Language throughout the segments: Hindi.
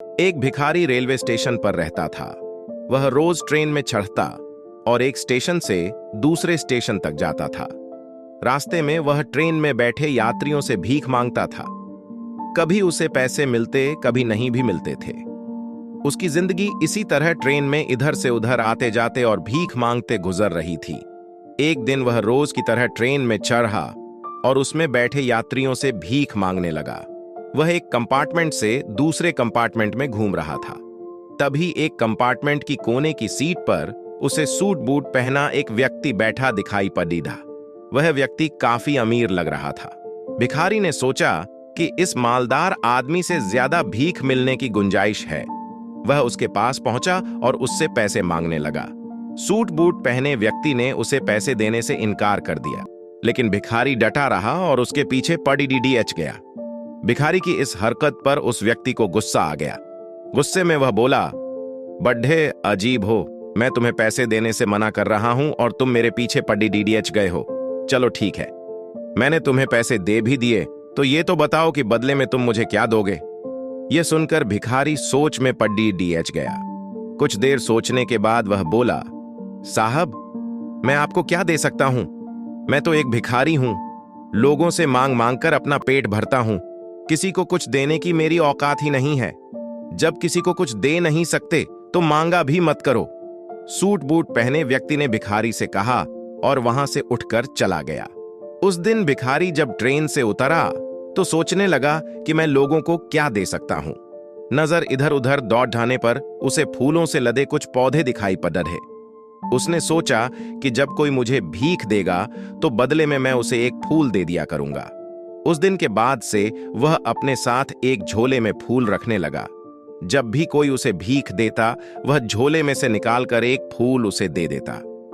एक भिखारी रेलवे स्टेशन पर रहता था। वह रोज ट्रेन में चढ़ता और एक स्टेशन से दूसरे स्टेशन तक जाता था। रास्ते में वह ट्रेन में बैठे यात्रियों से भीख मांगता था। कभी उसे पैसे मिलते, कभी नहीं भी मिलते थे। उसकी जिंदगी इसी तरह ट्रेन में इधर से उधर आते जाते और भीख मांगते गुजर रही थी। एक दिन वह रोज की तरह ट्रेन में चढ़ा और उसमें बैठे यात्रियों से भीख मांगने लगा। वह एक कंपार्टमेंट से दूसरे कंपार्टमेंट में घूम रहा था। तभी एक कंपार्टमेंट की कोने की सीट पर उसे सूट बूट पहना एक व्यक्ति बैठा दिखाई पड़ा। वह व्यक्ति काफी अमीर लग रहा था। भिखारी ने सोचा कि इस मालदार आदमी से ज्यादा भीख मिलने की गुंजाइश है। वह उसके पास पहुंचा और उससे पैसे मांगने लगा। सूट बूट पहने व्यक्ति ने उसे पैसे देने से इनकार कर दिया, लेकिन भिखारी डटा रहा और उसके पीछे पड़ीडीएच गया। भिखारी की इस हरकत पर उस व्यक्ति को गुस्सा आ गया। गुस्से में वह बोला, बड्ढे अजीब हो, मैं तुम्हें पैसे देने से मना कर रहा हूं और तुम मेरे पीछे पड़ीडीएच गए हो। चलो ठीक है, मैंने तुम्हें पैसे दे भी दिए, तो ये तो बताओ कि बदले में तुम मुझे क्या दोगे। यह सुनकर भिखारी सोच में पड़ीडीएच गया। कुछ देर सोचने के बाद वह बोला, साहब, मैं आपको क्या दे सकता हूं? मैं तो एक भिखारी हूं। लोगों से मांग मांग कर अपना पेट भरता हूं। किसी को कुछ देने की मेरी औकात ही नहीं है। जब किसी को कुछ दे नहीं सकते तो मांगा भी मत करो। सूट बूट पहने व्यक्ति ने भिखारी से कहा और वहां से उठकर चला गया। उस दिन भिखारी जब ट्रेन से उतरा तो सोचने लगा कि मैं लोगों को क्या दे सकता हूं। नजर इधर उधर दौड़ जाने पर उसे फूलों से लदे कुछ पौधे दिखाई पड़ रहे। उसने सोचा कि जब कोई मुझे भीख देगा तो बदले में मैं उसे एक फूल दे दिया करूंगा। उस दिन के बाद से वह अपने साथ एक झोले में फूल रखने लगा। जब भी कोई उसे भीख देता, वह झोले में से निकालकर एक फूल उसे दे देता।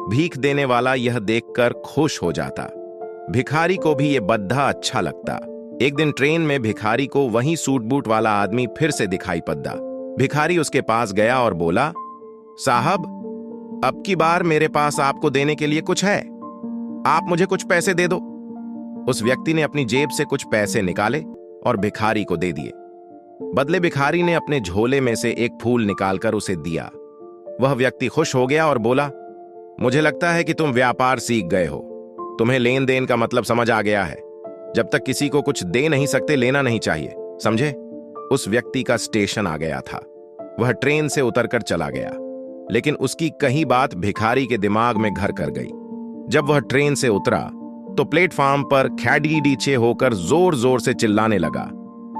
भीख देने वाला यह देखकर खुश हो जाता। भिखारी को भी यह बद्धा अच्छा लगता। एक दिन ट्रेन में भिखारी को वही सूट बूट वाला आदमी फिर से दिखाई पड़ा। भिखारी उसके पास गया और बोला, साहब, अब की बार मेरे पास आपको देने के लिए कुछ है, आप मुझे कुछ पैसे दे दो। उस व्यक्ति ने अपनी जेब से कुछ पैसे निकाले और भिखारी को दे दिए। बदले भिखारी ने अपने झोले में से एक फूल निकालकर उसे दिया। वह व्यक्ति खुश हो गया और बोला, मुझे लगता है कि तुम व्यापार सीख गए हो। तुम्हें लेन देन का मतलब समझ आ गया है। जब तक किसी को कुछ दे नहीं सकते, लेना नहीं चाहिए, समझे। उस व्यक्ति का स्टेशन आ गया था। वह ट्रेन से उतरकर चला गया, लेकिन उसकी कही बात भिखारी के दिमाग में घर कर गई। जब वह ट्रेन से उतरा तो प्लेटफार्म पर खैडीडीचे होकर जोर जोर से चिल्लाने लगा,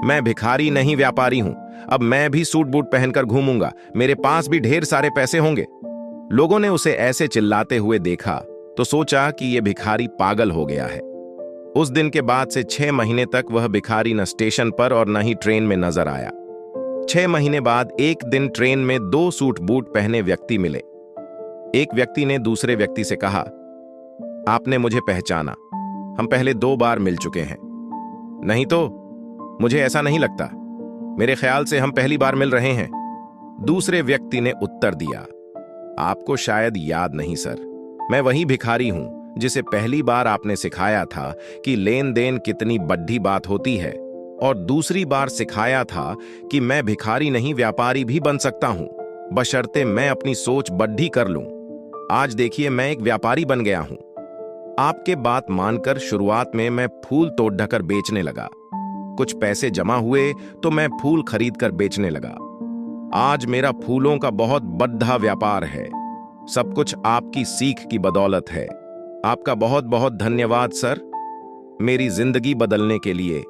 मैं भिखारी नहीं व्यापारी हूं। अब मैं भी सूट बूट पहनकर घूमूंगा, मेरे पास भी ढेर सारे पैसे होंगे। लोगों ने उसे ऐसे चिल्लाते हुए देखा तो सोचा कि यह भिखारी पागल हो गया है। उस दिन के बाद से 6 महीने तक वह भिखारी न स्टेशन पर और न ही ट्रेन में नजर आया। 6 महीने बाद एक दिन ट्रेन में 2 सूट बूट पहने व्यक्ति मिले। एक व्यक्ति ने दूसरे व्यक्ति से कहा, आपने मुझे पहचाना, हम पहले 2 बार मिल चुके हैं। नहीं तो, मुझे ऐसा नहीं लगता, मेरे ख्याल से हम पहली बार मिल रहे हैं। दूसरे व्यक्ति ने उत्तर दिया, आपको शायद याद नहीं सर, मैं वही भिखारी हूं जिसे पहली बार आपने सिखाया था कि लेन देन कितनी बड़ी बात होती है, और दूसरी बार सिखाया था कि मैं भिखारी नहीं व्यापारी भी बन सकता हूं, बशर्ते मैं अपनी सोच बड़ी कर लूं। आज देखिए, मैं एक व्यापारी बन गया हूं। आपके बात मानकर शुरुआत में मैं फूल तोड़ ढकर बेचने लगा। कुछ पैसे जमा हुए तो मैं फूल खरीद कर बेचने लगा। आज मेरा फूलों का बहुत बड़ा व्यापार है। सब कुछ आपकी सीख की बदौलत है। आपका बहुत बहुत धन्यवाद सर, मेरी जिंदगी बदलने के लिए।